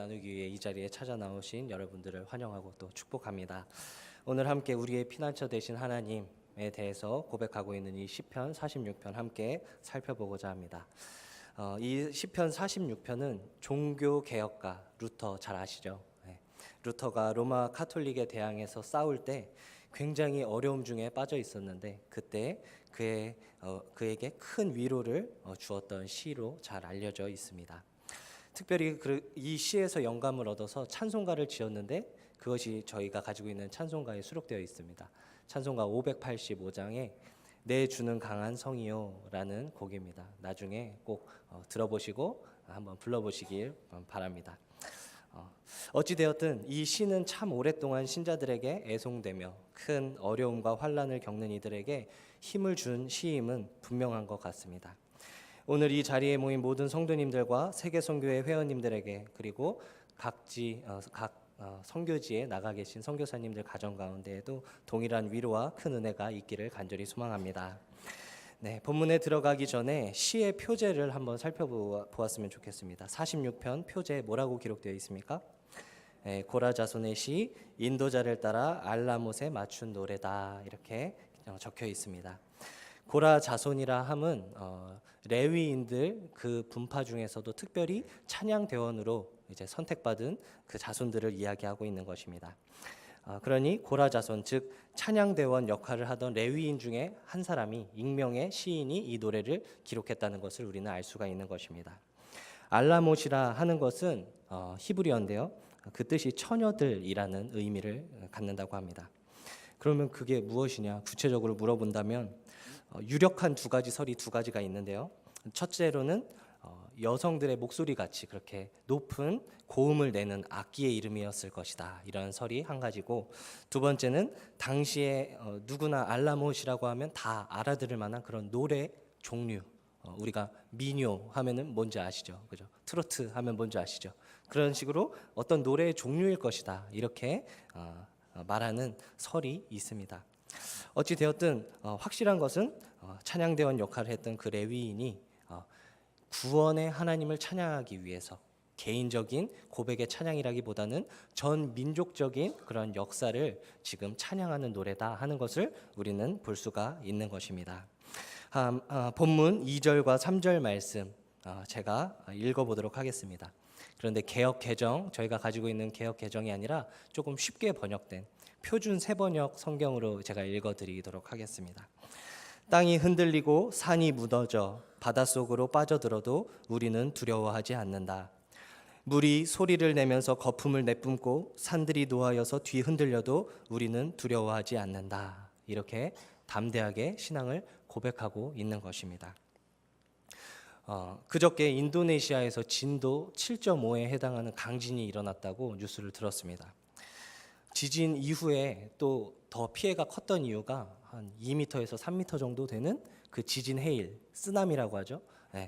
나누기 위해 이 자리에 찾아 나오신 여러분들을 환영하고 또 축복합니다. 오늘 함께 우리의 피난처 되신 하나님에 대해서 고백하고 있는 이 시편 46편 함께 살펴보고자 합니다. 이 시편 46편은 종교 개혁가 루터 잘 아시죠? 루터가 로마 카톨릭에 대항해서 싸울 때 굉장히 어려움 중에 빠져 있었는데 그때 그에게 큰 위로를 주었던 시로 잘 알려져 있습니다. 특별히 이 시에서 영감을 얻어서 찬송가를 지었는데 그것이 저희가 가지고 있는 찬송가에 수록되어 있습니다. 찬송가 585장에 내 주는 강한 성이요 라는 곡입니다. 나중에 꼭 들어보시고 한번 불러보시길 바랍니다. 어찌되었든 이 시는 참 오랫동안 신자들에게 애송되며 큰 어려움과 환난을 겪는 이들에게 힘을 준 시임은 분명한 것 같습니다. 오늘 이 자리에 모인 모든 성도님들과 세계선교회 회원님들에게 그리고 각 선교지에 나가 계신 선교사님들 가정 가운데에도 동일한 위로와 큰 은혜가 있기를 간절히 소망합니다. 네, 본문에 들어가기 전에 시의 표제를 한번 살펴보았으면 좋겠습니다. 46편 표제에 뭐라고 기록되어 있습니까? 고라 자손의 시 인도자를 따라 알라못에 맞춘 노래다 이렇게 적혀 있습니다. 고라 자손이라 함은 레위인들 그 분파 중에서도 특별히 찬양 대원으로 이제 선택받은 그 자손들을 이야기하고 있는 것입니다. 그러니 고라 자손 즉 찬양 대원 역할을 하던 레위인 중에 한 사람이 익명의 시인이 이 노래를 기록했다는 것을 우리는 알 수가 있는 것입니다. 알라못이라 하는 것은 히브리어인데요. 그 뜻이 처녀들이라는 의미를 갖는다고 합니다. 그러면 그게 무엇이냐 구체적으로 물어본다면 유력한 두 가지 설이 두 가지가 있는데요. 첫째로는 여성들의 목소리 같이 그렇게 높은 고음을 내는 악기의 이름이었을 것이다 이런 설이 한 가지고, 두 번째는 당시에 누구나 알라못이라고 하면 다 알아들을 만한 그런 노래 종류, 우리가 민요 하면은 뭔지 아시죠? 그죠? 트로트 하면 뭔지 아시죠? 그런 식으로 어떤 노래의 종류일 것이다 이렇게 말하는 설이 있습니다. 어찌 되었든 확실한 것은 찬양대원 역할을 했던 그 레위인이 구원의 하나님을 찬양하기 위해서 개인적인 고백의 찬양이라기보다는 전 민족적인 그런 역사를 지금 찬양하는 노래다 하는 것을 우리는 볼 수가 있는 것입니다. 본문 2절과 3절 말씀 제가 읽어보도록 하겠습니다. 그런데 개역 개정, 저희가 가지고 있는 개역 개정이 아니라 조금 쉽게 번역된 표준 새번역 성경으로 제가 읽어드리도록 하겠습니다. 땅이 흔들리고 산이 무너져 바닷속으로 빠져들어도 우리는 두려워하지 않는다. 물이 소리를 내면서 거품을 내뿜고 산들이 노하여서 뒤흔들려도 우리는 두려워하지 않는다. 이렇게 담대하게 신앙을 고백하고 있는 것입니다. 그저께 인도네시아에서 진도 7.5에 해당하는 강진이 일어났다고 뉴스를 들었습니다. 지진 이후에 또 더 피해가 컸던 이유가 한 2m에서 3m 정도 되는 그 지진 해일, 쓰나미라고 하죠.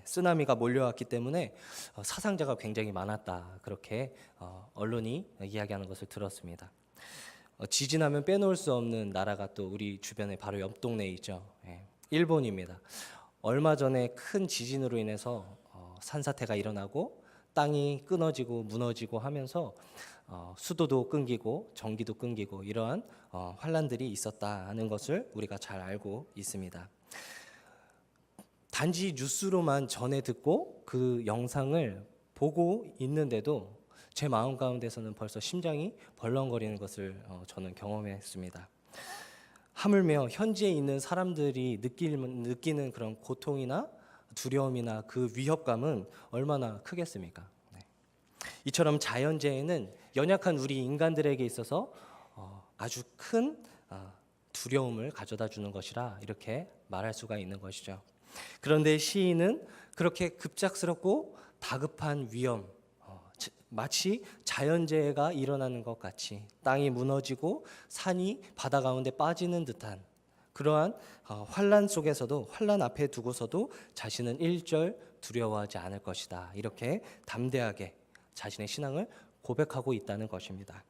쓰나미가 몰려왔기 때문에 사상자가 굉장히 많았다. 그렇게 언론이 이야기하는 것을 들었습니다. 지진하면 빼놓을 수 없는 나라가 또 우리 주변에 바로 옆 동네에 있죠. 일본입니다. 얼마 전에 큰 지진으로 인해서 산사태가 일어나고 땅이 끊어지고 무너지고 하면서 수도도 끊기고 전기도 끊기고 이러한 환란들이 있었다는 것을 우리가 잘 알고 있습니다. 단지 뉴스로만 전해 듣고 그 영상을 보고 있는데도 제 마음 가운데서는 벌써 심장이 벌렁거리는 것을 저는 경험했습니다. 하물며 현지에 있는 사람들이 느끼는 그런 고통이나 두려움이나 그 위협감은 얼마나 크겠습니까? 이처럼 자연재해는 연약한 우리 인간들에게 있어서 아주 큰 두려움을 가져다 주는 것이라 이렇게 말할 수가 있는 것이죠. 그런데 시인은 그렇게 급작스럽고 다급한 위험, 마치 자연재해가 일어나는 것 같이 땅이 무너지고 산이 바다 가운데 빠지는 듯한 그러한 환란 속에서도, 환란 앞에 두고서도 자신은 일절 두려워하지 않을 것이다 이렇게 담대하게 자신의 신앙을 고백하고 있다는 것입니다.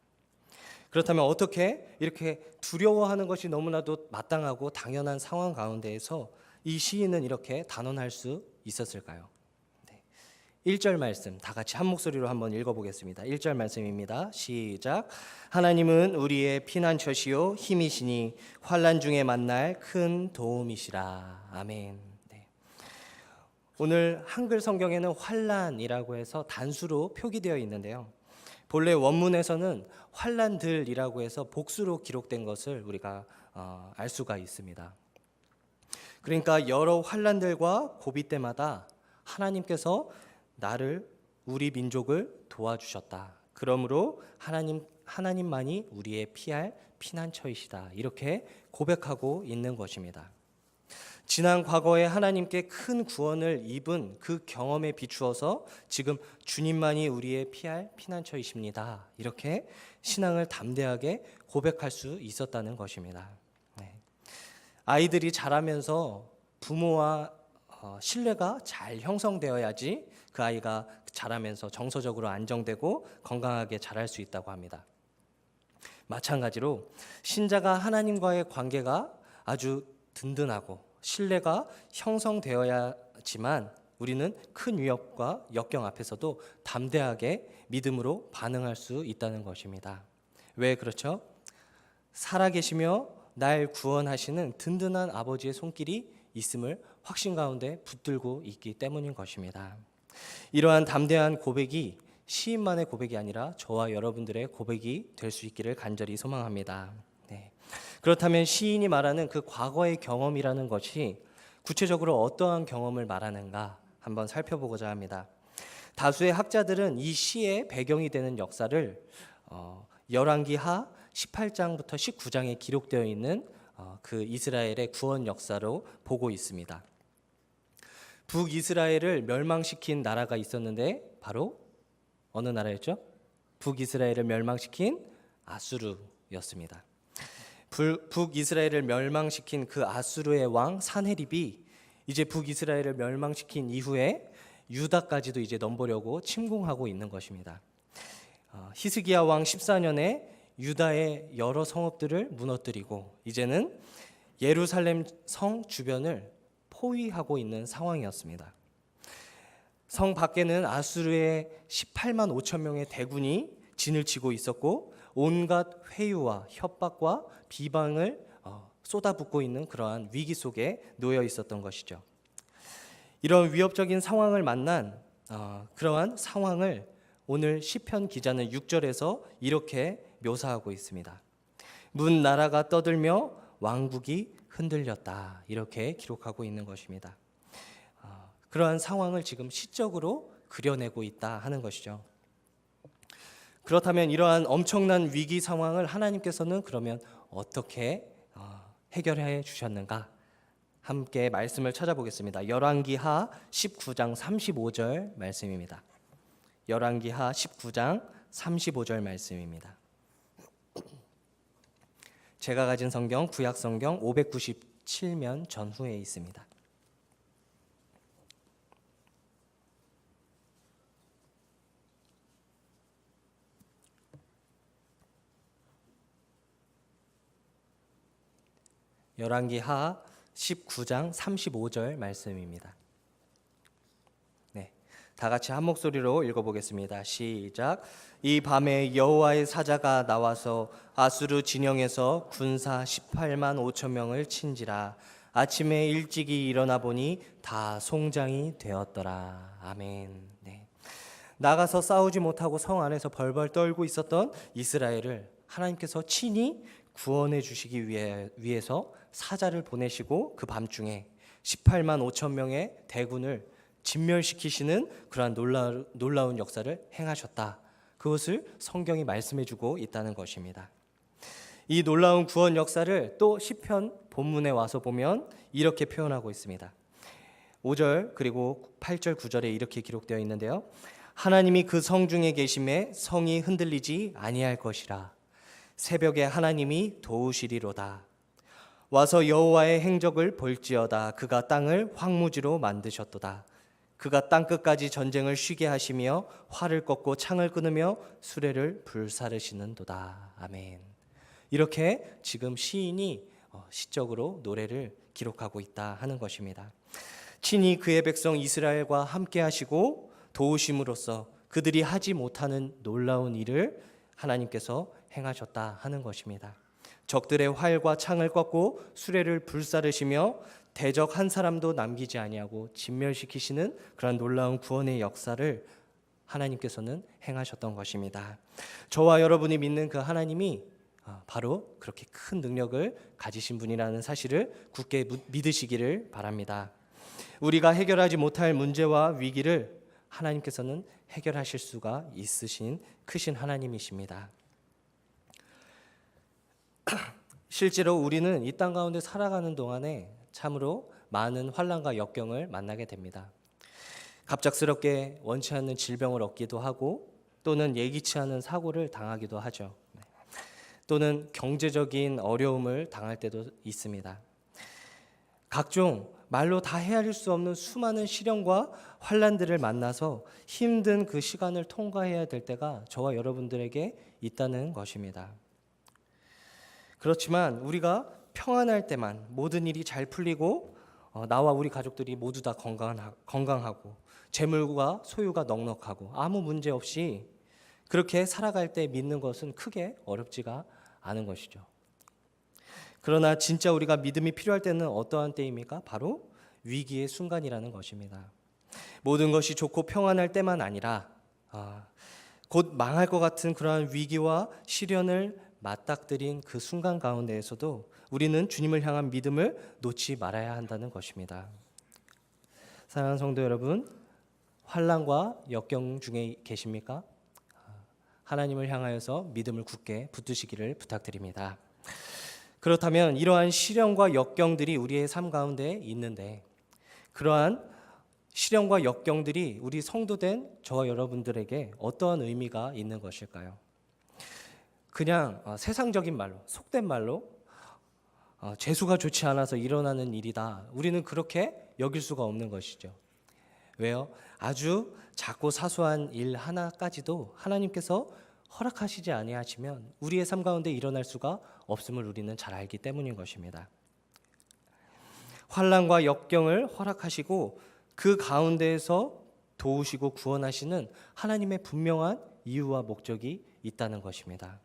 그렇다면 어떻게 이렇게 두려워하는 것이 너무나도 마땅하고 당연한 상황 가운데에서 이 시인은 이렇게 단언할 수 있었을까요? 1절 말씀 다 같이 한 목소리로 한번 읽어보겠습니다. 1절 말씀입니다. 시작. 하나님은 우리의 피난처시요 힘이시니 환난 중에 만날 큰 도움이시라. 아멘. 네. 오늘 한글 성경에는 환난이라고 해서 단수로 표기되어 있는데요. 본래 원문에서는 환난들이라고 해서 복수로 기록된 것을 우리가 알 수가 있습니다. 그러니까 여러 환난들과 고비 때마다 하나님께서 나를, 우리 민족을 도와주셨다. 그러므로 하나님만이 우리의 피할 피난처이시다. 이렇게 고백하고 있는 것입니다. 지난 과거에 하나님께 큰 구원을 입은 그 경험에 비추어서 지금 주님만이 우리의 피할 피난처이십니다. 이렇게 신앙을 담대하게 고백할 수 있었다는 것입니다. 네. 아이들이 자라면서 부모와 신뢰가 잘 형성되어야지 그 아이가 자라면서 정서적으로 안정되고 건강하게 자랄 수 있다고 합니다. 마찬가지로 신자가 하나님과의 관계가 아주 든든하고 신뢰가 형성되어야지만 우리는 큰 위협과 역경 앞에서도 담대하게 믿음으로 반응할 수 있다는 것입니다. 왜 그렇죠? 살아계시며 날 구원하시는 든든한 아버지의 손길이 있음을 확신 가운데 붙들고 있기 때문인 것입니다. 이러한 담대한 고백이 시인만의 고백이 아니라 저와 여러분들의 고백이 될 수 있기를 간절히 소망합니다. 네. 그렇다면 시인이 말하는 그 과거의 경험이라는 것이 구체적으로 어떠한 경험을 말하는가 한번 살펴보고자 합니다. 다수의 학자들은 이 시의 배경이 되는 역사를 열왕기하 18장부터 19장에 기록되어 있는 그 이스라엘의 구원 역사로 보고 있습니다. 북이스라엘을 멸망시킨 나라가 있었는데 바로 어느 나라였죠? 북이스라엘을 멸망시킨 아수르였습니다. 북이스라엘을 멸망시킨 그 아수르의 왕 산헤립이 이제 북이스라엘을 멸망시킨 이후에 유다까지도 이제 넘보려고 침공하고 있는 것입니다. 히스기야 왕 14년에 유다의 여러 성읍들을 무너뜨리고 이제는 예루살렘 성 주변을 포위하고 있는 상황이었습니다. 성 밖에는 아수르의 18만 5천 명의 대군이 진을 치고 있었고 온갖 회유와 협박과 비방을 쏟아붓고 있는 그러한 위기 속에 놓여 있었던 것이죠. 이런 위협적인 상황을 만난 그러한 상황을 오늘 시편 기자는 6절에서 이렇게 묘사하고 있습니다. 문 나라가 떠들며 왕국이 흔들렸다. 이렇게 기록하고 있는 것입니다. 그러한 상황을 지금 시적으로 그려내고 있다 하는 것이죠. 그렇다면 이러한 엄청난 위기 상황을 하나님께서는 그러면 어떻게 해결해 주셨는가? 함께 말씀을 찾아보겠습니다. 열왕기하 19장 35절 말씀입니다. 열왕기하 19장 35절 말씀입니다. 제가 가진 성경 구약 성경 597면 전후에 있습니다. 열왕기하 19장 35절 말씀입니다. 네, 다 같이 한 목소리로 읽어보겠습니다. 시작. 이 밤에 여호와의 사자가 나와서 아수르 진영에서 군사 18만 5천 명을 친지라. 아침에 일찍이 일어나 보니 다 송장이 되었더라. 아멘. 네. 나가서 싸우지 못하고 성 안에서 벌벌 떨고 있었던 이스라엘을 하나님께서 친히 구원해 주시기 위해서 사자를 보내시고 그 밤중에 18만 5천 명의 대군을 진멸시키시는 그러한 놀라운 역사를 행하셨다. 그것을 성경이 말씀해주고 있다는 것입니다. 이 놀라운 구원 역사를 또 시편 본문에 와서 보면 이렇게 표현하고 있습니다. 5절 그리고 8절 9절에 이렇게 기록되어 있는데요. 하나님이 그 성 중에 계심에 성이 흔들리지 아니할 것이라. 새벽에 하나님이 도우시리로다. 와서 여호와의 행적을 볼지어다. 그가 땅을 황무지로 만드셨도다. 그가 땅끝까지 전쟁을 쉬게 하시며 활을 꺾고 창을 끊으며 수레를 불사르시는도다. 아멘. 이렇게 지금 시인이 시적으로 노래를 기록하고 있다 하는 것입니다. 친히 그의 백성 이스라엘과 함께 하시고 도우심으로써 그들이 하지 못하는 놀라운 일을 하나님께서 행하셨다 하는 것입니다. 적들의 활과 창을 꺾고 수레를 불사르시며 대적 한 사람도 남기지 아니하고 진멸시키시는 그런 놀라운 구원의 역사를 하나님께서는 행하셨던 것입니다. 저와 여러분이 믿는 그 하나님이 바로 그렇게 큰 능력을 가지신 분이라는 사실을 굳게 믿으시기를 바랍니다. 우리가 해결하지 못할 문제와 위기를 하나님께서는 해결하실 수가 있으신 크신 하나님이십니다. 실제로 우리는 이 땅 가운데 살아가는 동안에 참으로 많은 환난과 역경을 만나게 됩니다. 갑작스럽게 원치 않는 질병을 얻기도 하고 또는 예기치 않은 사고를 당하기도 하죠. 또는 경제적인 어려움을 당할 때도 있습니다. 각종 말로 다 헤아릴 수 없는 수많은 시련과 환난들을 만나서 힘든 그 시간을 통과해야 될 때가 저와 여러분들에게 있다는 것입니다. 그렇지만 우리가 평안할 때만 모든 일이 잘 풀리고 나와 우리 가족들이 모두 다 건강하고 재물과 소유가 넉넉하고 아무 문제 없이 그렇게 살아갈 때 믿는 것은 크게 어렵지가 않은 것이죠. 그러나 진짜 우리가 믿음이 필요할 때는 어떠한 때입니까? 바로 위기의 순간이라는 것입니다. 모든 것이 좋고 평안할 때만 아니라 곧 망할 것 같은 그러한 위기와 시련을 맞닥뜨린 그 순간 가운데에서도 우리는 주님을 향한 믿음을 놓지 말아야 한다는 것입니다. 사랑하는 성도 여러분, 환난과 역경 중에 계십니까? 하나님을 향하여서 믿음을 굳게 붙드시기를 부탁드립니다. 그렇다면 이러한 시련과 역경들이 우리의 삶 가운데 있는데 그러한 시련과 역경들이 우리 성도된 저와 여러분들에게 어떠한 의미가 있는 것일까요? 그냥 세상적인 말로, 속된 말로 재수가 좋지 않아서 일어나는 일이다. 우리는 그렇게 여길 수가 없는 것이죠. 왜요? 아주 작고 사소한 일 하나까지도 하나님께서 허락하시지 아니하시면 우리의 삶 가운데 일어날 수가 없음을 우리는 잘 알기 때문인 것입니다. 환난과 역경을 허락하시고 그 가운데에서 도우시고 구원하시는 하나님의 분명한 이유와 목적이 있다는 것입니다.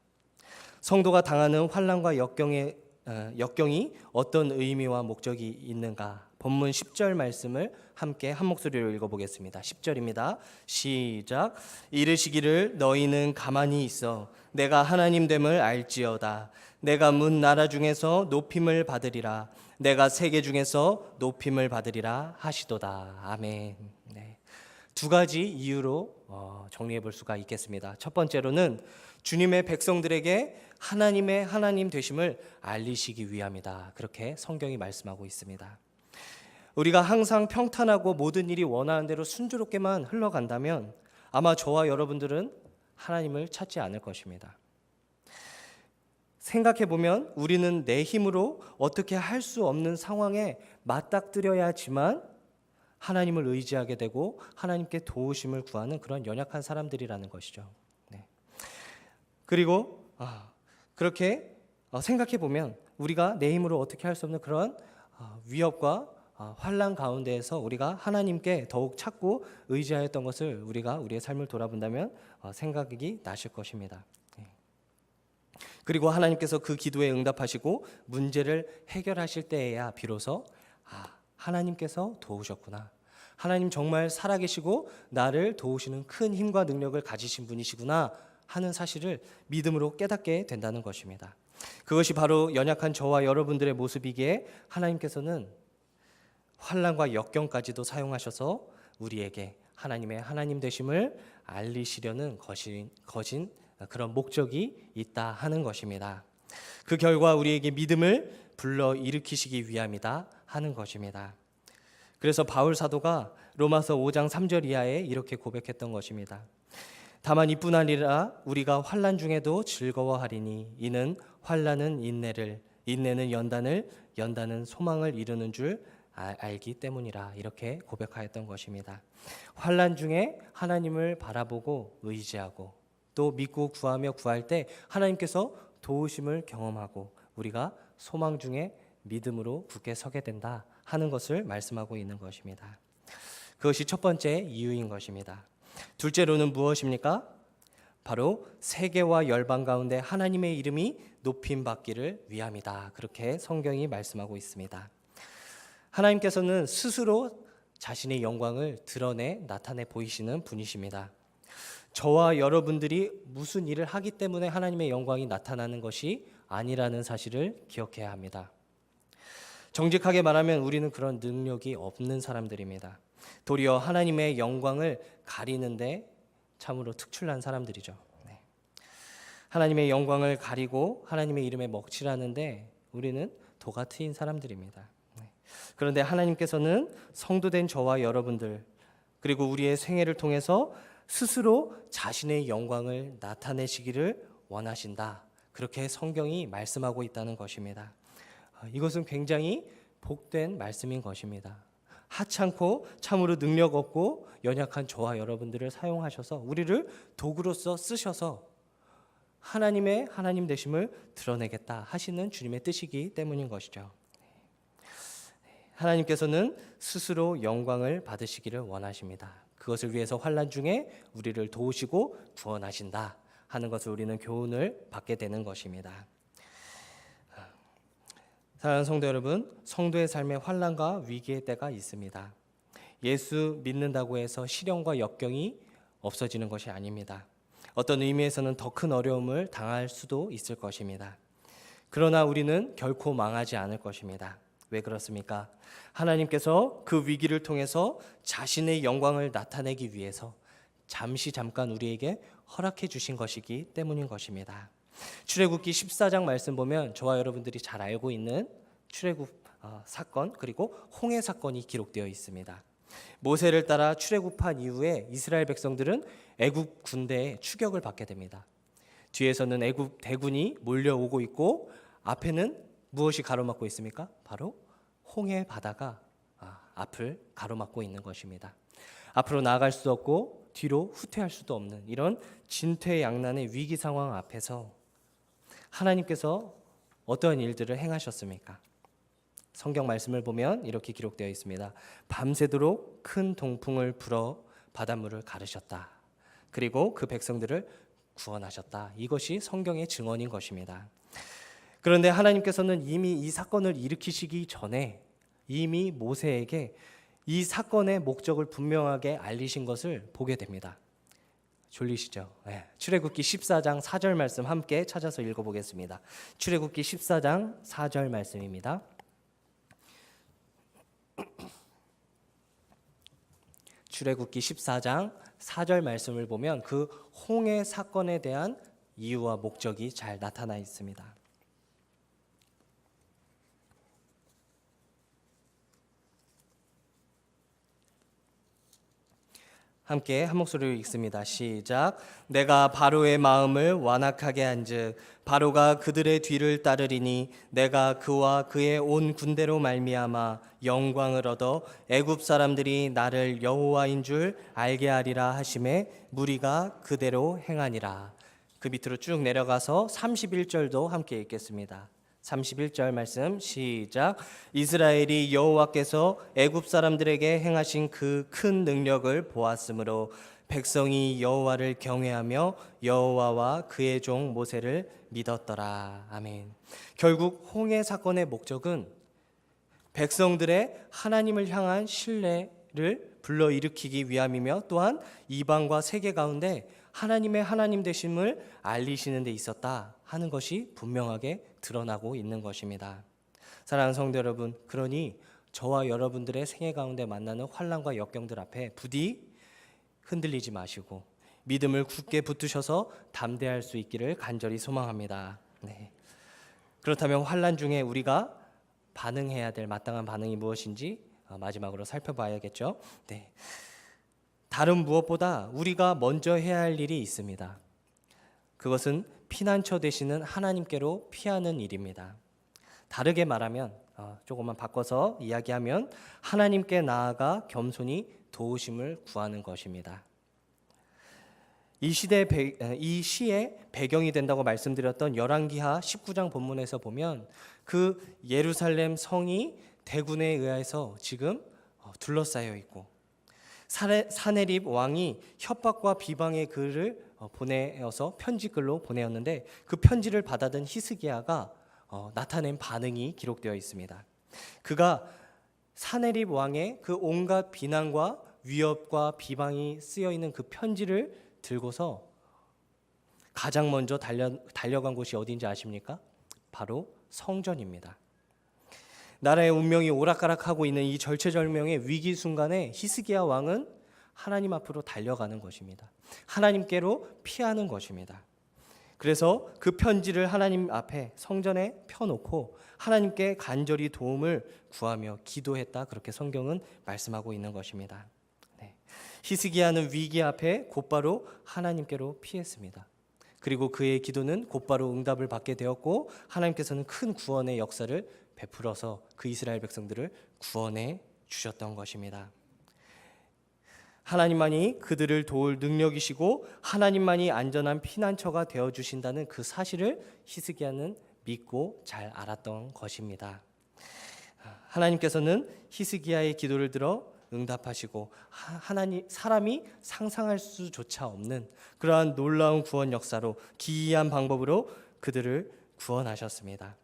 성도가 당하는 환난과 역경이 어떤 의미와 목적이 있는가? 본문 10절 말씀을 함께 한 목소리로 읽어보겠습니다. 10절입니다. 시작. 이르시기를 너희는 가만히 있어 내가 하나님 됨을 알지어다. 내가 문 나라 중에서 높임을 받으리라. 내가 세계 중에서 높임을 받으리라 하시도다. 아멘. 네. 두 가지 이유로 정리해 볼 수가 있겠습니다. 첫 번째로는 주님의 백성들에게 하나님의 하나님 되심을 알리시기 위함이다. 그렇게 성경이 말씀하고 있습니다. 우리가 항상 평탄하고 모든 일이 원하는 대로 순조롭게만 흘러간다면 아마 저와 여러분들은 하나님을 찾지 않을 것입니다. 생각해 보면 우리는 내 힘으로 어떻게 할 수 없는 상황에 맞닥뜨려야지만 하나님을 의지하게 되고 하나님께 도우심을 구하는 그런 연약한 사람들이라는 것이죠. 네. 그리고 그렇게 생각해 보면 우리가 내 힘으로 어떻게 할 수 없는 그런 위협과 환난 가운데에서 우리가 하나님께 더욱 찾고 의지하였던 것을 우리가 우리의 삶을 돌아본다면 생각이 나실 것입니다. 그리고 하나님께서 그 기도에 응답하시고 문제를 해결하실 때에야 비로소 하나님께서 도우셨구나. 하나님 정말 살아계시고 나를 도우시는 큰 힘과 능력을 가지신 분이시구나 하는 사실을 믿음으로 깨닫게 된다는 것입니다. 그것이 바로 연약한 저와 여러분들의 모습이기에 하나님께서는 환난과 역경까지도 사용하셔서 우리에게 하나님의 하나님 되심을 알리시려는 거진 그런 목적이 있다 하는 것입니다. 그 결과 우리에게 믿음을 불러일으키시기 위함이다 하는 것입니다. 그래서 바울 사도가 로마서 5장 3절 이하에 이렇게 고백했던 것입니다. 다만 이뿐 아니라 우리가 환난 중에도 즐거워하리니 이는 환난은 인내를, 인내는 연단을, 연단은 소망을 이루는 줄 알기 때문이라. 이렇게 고백하였던 것입니다. 환난 중에 하나님을 바라보고 의지하고 또 믿고 구하며 구할 때 하나님께서 도우심을 경험하고 우리가 소망 중에 믿음으로 굳게 서게 된다 하는 것을 말씀하고 있는 것입니다. 그것이 첫 번째 이유인 것입니다. 둘째로는 무엇입니까? 바로 세계와 열방 가운데 하나님의 이름이 높임 받기를 위함이다. 그렇게 성경이 말씀하고 있습니다. 하나님께서는 스스로 자신의 영광을 드러내 나타내 보이시는 분이십니다. 저와 여러분들이 무슨 일을 하기 때문에 하나님의 영광이 나타나는 것이 아니라는 사실을 기억해야 합니다. 정직하게 말하면 우리는 그런 능력이 없는 사람들입니다. 도리어 하나님의 영광을 가리는데 참으로 특출난 사람들이죠. 하나님의 영광을 가리고 하나님의 이름에 먹칠하는데 우리는 도가 트인 사람들입니다. 그런데 하나님께서는 성도된 저와 여러분들 그리고 우리의 생애를 통해서 스스로 자신의 영광을 나타내시기를 원하신다. 그렇게 성경이 말씀하고 있다는 것입니다. 이것은 굉장히 복된 말씀인 것입니다. 하찮고 참으로 능력 없고 연약한 저와 여러분들을 사용하셔서 우리를 도구로서 쓰셔서 하나님의 하나님 되심을 드러내겠다 하시는 주님의 뜻이기 때문인 것이죠. 하나님께서는 스스로 영광을 받으시기를 원하십니다. 그것을 위해서 환난 중에 우리를 도우시고 구원하신다 하는 것을 우리는 교훈을 받게 되는 것입니다. 사랑하는 성도 여러분, 성도의 삶에 환난과 위기의 때가 있습니다. 예수 믿는다고 해서 시련과 역경이 없어지는 것이 아닙니다. 어떤 의미에서는 더 큰 어려움을 당할 수도 있을 것입니다. 그러나 우리는 결코 망하지 않을 것입니다. 왜 그렇습니까? 하나님께서 그 위기를 통해서 자신의 영광을 나타내기 위해서 잠깐 우리에게 허락해 주신 것이기 때문인 것입니다. 출애굽기 14장 말씀 보면 저와 여러분들이 잘 알고 있는 출애굽 사건 그리고 홍해 사건이 기록되어 있습니다. 모세를 따라 출애굽한 이후에 이스라엘 백성들은 애굽 군대의 추격을 받게 됩니다. 뒤에서는 애굽 대군이 몰려오고 있고 앞에는 무엇이 가로막고 있습니까? 바로 홍해 바다가 앞을 가로막고 있는 것입니다. 앞으로 나아갈 수 없고 뒤로 후퇴할 수도 없는 이런 진퇴양난의 위기 상황 앞에서 하나님께서 어떠한 일들을 행하셨습니까? 성경 말씀을 보면 이렇게 기록되어 있습니다. 밤새도록 큰 동풍을 불어 바닷물을 가르셨다. 그리고 그 백성들을 구원하셨다. 이것이 성경의 증언인 것입니다. 그런데 하나님께서는 이미 이 사건을 일으키시기 전에 이미 모세에게 이 사건의 목적을 분명하게 알리신 것을 보게 됩니다. 졸리시죠? 네. 출애굽기 14장 4절 말씀 함께 찾아서 읽어보겠습니다. 출애굽기 14장 4절 말씀입니다. 출애굽기 14장 4절 말씀을 보면 그 홍해 사건에 대한 이유와 목적이 잘 나타나 있습니다. 함께 한 목소리로 읽습니다. 시작. 내가 바로의 마음을 완악하게 한즉 바로가 그들의 뒤를 따르리니 내가 그와 그의 온 군대로 말미암아 영광을 얻어 애굽 사람들이 나를 여호와인 줄 알게 하리라 하심에 무리가 그대로 행하니라. 그 밑으로 쭉 내려가서 31절도 함께 읽겠습니다. 31절 말씀 시작. 이스라엘이 여호와께서 애굽 사람들에게 행하신 그 큰 능력을 보았으므로 백성이 여호와를 경외하며 여호와와 그의 종 모세를 믿었더라. 아멘. 결국 홍해 사건의 목적은 백성들의 하나님을 향한 신뢰를 불러일으키기 위함이며 또한 이방과 세계 가운데 하나님의 하나님 되심을 알리시는 데 있었다 하는 것이 분명하게 드러나고 있는 것입니다. 사랑하는 성도 여러분, 그러니 저와 여러분들의 생애 가운데 만나는 환난과 역경들 앞에 부디 흔들리지 마시고 믿음을 굳게 붙드셔서 담대할 수 있기를 간절히 소망합니다. 네. 그렇다면 환난 중에 우리가 반응해야 될 마땅한 반응이 무엇인지 마지막으로 살펴봐야겠죠. 네. 다른 무엇보다 우리가 먼저 해야 할 일이 있습니다. 그것은 피난처 되시는 하나님께로 피하는 일입니다. 다르게 말하면 조금만 바꿔서 이야기하면 하나님께 나아가 겸손히 도우심을 구하는 것입니다. 이 시의 배경이 된다고 말씀드렸던 열왕기하 19장 본문에서 보면 그 예루살렘 성이 대군에 의해서 지금 둘러싸여 있고 사네립 왕이 협박과 비방의 글을 보내어서 편지글로 보내었는데 그 편지를 받아든 히스기야가 나타낸 반응이 기록되어 있습니다. 그가 사네립 왕의 그 온갖 비난과 위협과 비방이 쓰여 있는 그 편지를 들고서 가장 먼저 달려간 곳이 어딘지 아십니까? 바로 성전입니다. 나라의 운명이 오락가락하고 있는 이 절체절명의 위기 순간에 히스기야 왕은 하나님 앞으로 달려가는 것입니다. 하나님께로 피하는 것입니다. 그래서 그 편지를 하나님 앞에 성전에 펴놓고 하나님께 간절히 도움을 구하며 기도했다. 그렇게 성경은 말씀하고 있는 것입니다. 히스기야는 위기 앞에 곧바로 하나님께로 피했습니다. 그리고 그의 기도는 곧바로 응답을 받게 되었고 하나님께서는 큰 구원의 역사를 베풀어서 그 이스라엘 백성들을 구원해 주셨던 것입니다. 하나님만이 그들을 도울 능력이시고 하나님만이 안전한 피난처가 되어주신다는 그 사실을 히스기야는 믿고 잘 알았던 것입니다. 하나님께서는 히스기야의 기도를 들어 응답하시고 사람이 상상할 수조차 없는 그러한 놀라운 구원 역사로 기이한 방법으로 그들을 구원하셨습니다.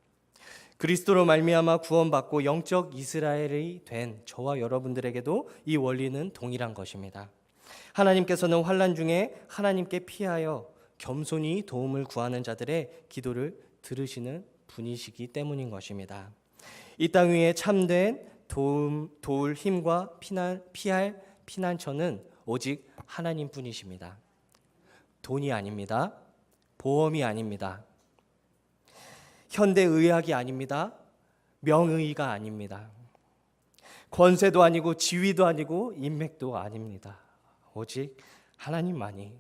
그리스도로 말미암아 구원받고 영적 이스라엘이 된 저와 여러분들에게도 이 원리는 동일한 것입니다. 하나님께서는 환난 중에 하나님께 피하여 겸손히 도움을 구하는 자들의 기도를 들으시는 분이시기 때문인 것입니다. 이 땅 위에 참된 도울 힘과 피할 피난처는 오직 하나님뿐이십니다. 돈이 아닙니다. 보험이 아닙니다. 현대의학이 아닙니다. 명의가 아닙니다. 권세도 아니고 지위도 아니고 인맥도 아닙니다. 오직 하나님만이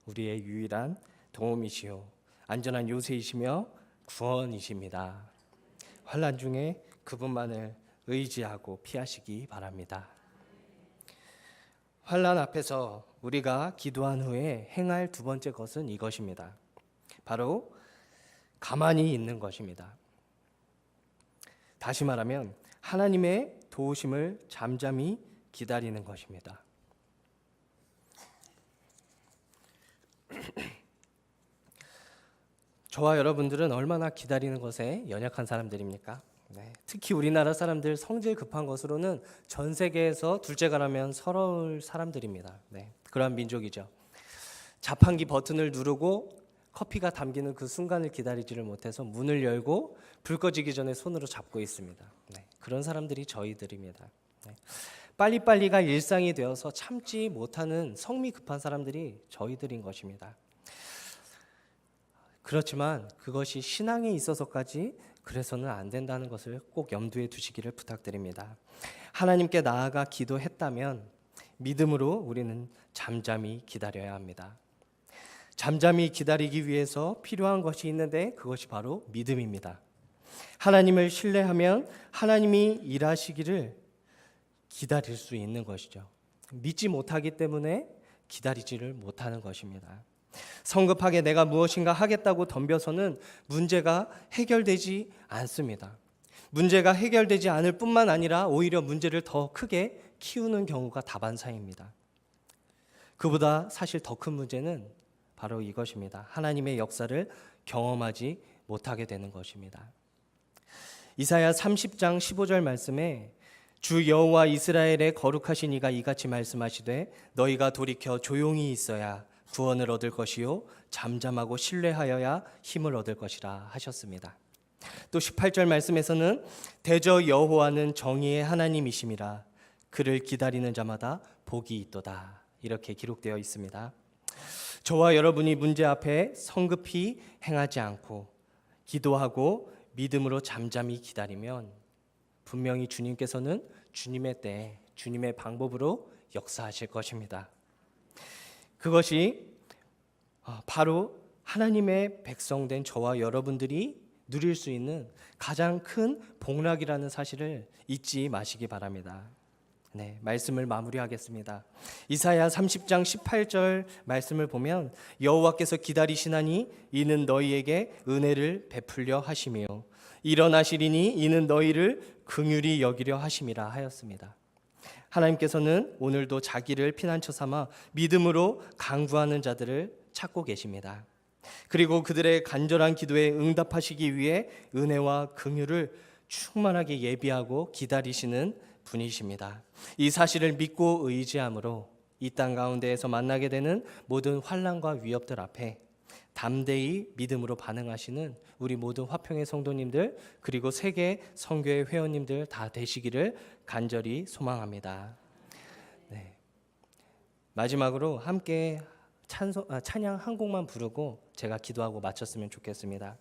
우리의 유일한 도움이시요 안전한 요새이시며 구원이십니다. 환난 중에 그분만을 의지하고 피하시기 바랍니다. 환난 앞에서 우리가 기도한 후에 행할 두 번째 것은 이것입니다. 바로 가만히 있는 것입니다. 다시 말하면 하나님의 도우심을 잠잠히 기다리는 것입니다. 저와 여러분들은 얼마나 기다리는 것에 연약한 사람들입니까? 특히 우리나라 사람들 성질 급한 것으로는 전 세계에서 둘째가라면 서러울 사람들입니다. 그러한 민족이죠. 자판기 버튼을 누르고 커피가 담기는 그 순간을 기다리지를 못해서 문을 열고 불 꺼지기 전에 손으로 잡고 있습니다. 그런 사람들이 저희들입니다. 빨리빨리가 일상이 되어서 참지 못하는 성미 급한 사람들이 저희들인 것입니다. 그렇지만 그것이 신앙에 있어서까지 그래서는 안 된다는 것을 꼭 염두에 두시기를 부탁드립니다. 하나님께 나아가 기도했다면 믿음으로 우리는 잠잠히 기다려야 합니다. 잠잠히 기다리기 위해서 필요한 것이 있는데 그것이 바로 믿음입니다. 하나님을 신뢰하면 하나님이 일하시기를 기다릴 수 있는 것이죠. 믿지 못하기 때문에 기다리지를 못하는 것입니다. 성급하게 내가 무엇인가 하겠다고 덤벼서는 문제가 해결되지 않습니다. 문제가 해결되지 않을 뿐만 아니라 오히려 문제를 더 크게 키우는 경우가 다반사입니다. 그보다 사실 더 큰 문제는 바로 이것입니다. 하나님의 역사를 경험하지 못하게 되는 것입니다. 이사야 30장 15절 말씀에 주 여호와 이스라엘의 거룩하신 이가 이같이 말씀하시되 너희가 돌이켜 조용히 있어야 구원을 얻을 것이요 잠잠하고 신뢰하여야 힘을 얻을 것이라 하셨습니다. 또 18절 말씀에서는 대저 여호와는 정의의 하나님이심이라 그를 기다리는 자마다 복이 있도다 이렇게 기록되어 있습니다. 저와 여러분이 문제 앞에 성급히 행하지 않고 기도하고 믿음으로 잠잠히 기다리면 분명히 주님께서는 주님의 때, 주님의 방법으로 역사하실 것입니다. 그것이 바로 하나님의 백성된 저와 여러분들이 누릴 수 있는 가장 큰 복락이라는 사실을 잊지 마시기 바랍니다. 말씀을 마무리하겠습니다. 이사야 30장 18절 말씀을 보면 여호와께서 기다리시나니 이는 너희에게 은혜를 베풀려 하시며 일어나시리니 이는 너희를 긍휼히 여기려 하심이라 하였습니다. 하나님께서는 오늘도 자기를 피난처 삼아 믿음으로 간구하는 자들을 찾고 계십니다. 그리고 그들의 간절한 기도에 응답하시기 위해 은혜와 긍휼을 충만하게 예비하고 기다리시는 분이십니다. 이 사실을 믿고 의지함으로 이 땅 가운데에서 만나게 되는 모든 환난과 위협들 앞에 담대히 믿음으로 반응하시는 우리 모든 화평의 성도님들, 그리고 세계 선교회 회원님들 다 되시기를 간절히 소망합니다. 네. 마지막으로 함께 찬양 한 곡만 부르고 제가 기도하고 마쳤으면 좋겠습니다.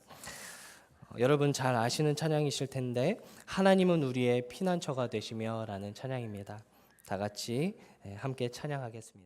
여러분 잘 아시는 찬양이실 텐데, 하나님은 우리의 피난처가 되시며 라는 찬양입니다. 다 같이 함께 찬양하겠습니다.